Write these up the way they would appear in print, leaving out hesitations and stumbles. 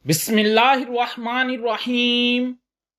बिस्मिल्लाहिर्रहमानिर्रहीम।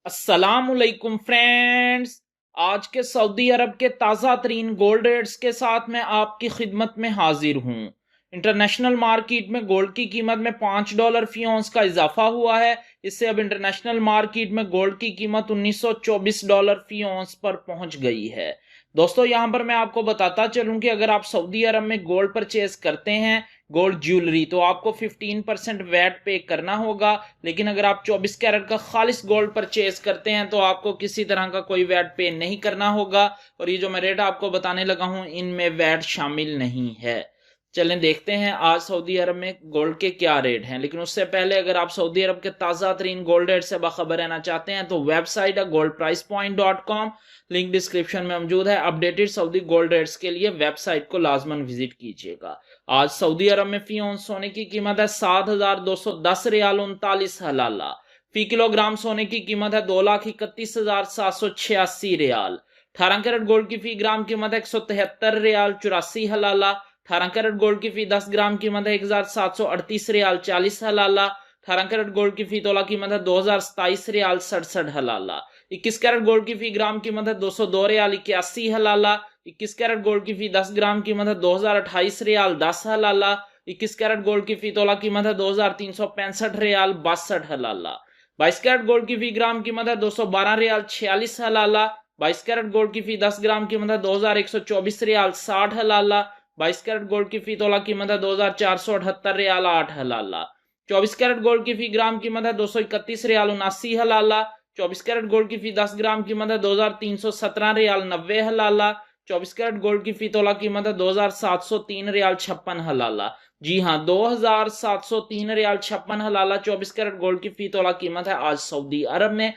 अस्सलामुअलैकुम फ्रेंड्स। आज के सऊदी अरब के ताज़ा तरीन गोल्ड रेट्स के साथ मैं आपकी खिदमत में हाजिर हूँ। इंटरनेशनल मार्केट में गोल्ड की कीमत में $5 फी औंस का इजाफा हुआ है। इससे अब इंटरनेशनल मार्केट में गोल्ड की कीमत $1924 फी औंस पर पहुंच गई है। दोस्तों, यहां पर मैं आपको बताता चलूं कि अगर आप सऊदी अरब में गोल्ड परचेज करते हैं, गोल्ड ज्वेलरी, तो आपको 15% वैट पे करना होगा। लेकिन अगर आप 24 कैरेट का खालिस गोल्ड परचेज करते हैं तो आपको किसी तरह का कोई वैट पे नहीं करना होगा। और ये जो मैं रेट आपको बताने लगा हूं, इनमें वैट शामिल नहीं है। चलें देखते हैं आज सऊदी अरब में गोल्ड के क्या रेट हैं। लेकिन उससे पहले अगर आप सऊदी अरब के ताज़ा तरीन गोल्ड रेट से बाखबर रहना चाहते हैं तो वेबसाइट है goldpricepoint.com, लिंक डिस्क्रिप्शन में मौजूद है। अपडेटेड सऊदी गोल्ड रेट्स के लिए वेबसाइट को लाजमन विजिट कीजिएगा। आज सऊदी अरब में फी औंस सोने की कीमत है 7,210 रियाल 39 हलाला। फी किलोग्राम सोने की कीमत है 2,31,786 रियाल। 18 कैरेट गोल्ड की फी ग्राम कीमत है 173 रियाल 84 हलाला। 18 कैरेट गोल्ड की फी 10 ग्राम कीमत है 1,738 रियाल 40 हलाला। 18 कैरेट गोल्ड की फी तोला कीमत है 2,027 रियाल 67 हलाला। 21 कैरेट गोल्ड की फी ग्राम कीमत है 202 रियाल 81 हलाला। 21 कैरेट गोल्ड की फी 10 ग्राम कीमत है 2,028 रियाल 10 हलाला। 21 कैरेट गोल्ड की फी तोला कीमत है 2,365 रियाल 62 हलाला। 22 कैरेट गोल्ड की फी ग्राम कीमत है 212 रियाल 46 हलाला। 22 कैरेट गोल्ड की फी 10 ग्राम कीमत है 2,124 रियाल 60 हलाला। 22 कैरेट गोल्ड की फी तोला कीमत है 2,478 रियाल 8 हलाला। 24 कैरेट गोल्ड की फी ग्राम कीमत है 231 रियाल 79 हलाला। 24 कैरेट गोल्ड की फी 10 ग्राम कीमत है 2,317 रियाल 90 हलाला। 24 कैरेट गोल्ड की फी तोला कीमत है 2,703 रियाल 56 हलाला। जी हाँ, 2,703 रियाल 56 हलाला 24 कैरेट गोल्ड की फी तोला कीमत है आज सऊदी अरब में।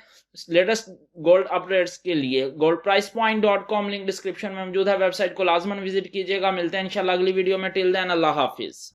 लेटेस्ट गोल्ड अपडेट्स के लिए goldpricepoint.com लिंक डिस्क्रिप्शन में मौजूद है। वेबसाइट को लाजमन विजिट कीजिएगा। मिलते हैं इंशाल्लाह अगली वीडियो में। टिल देन अल्लाह हाफिज।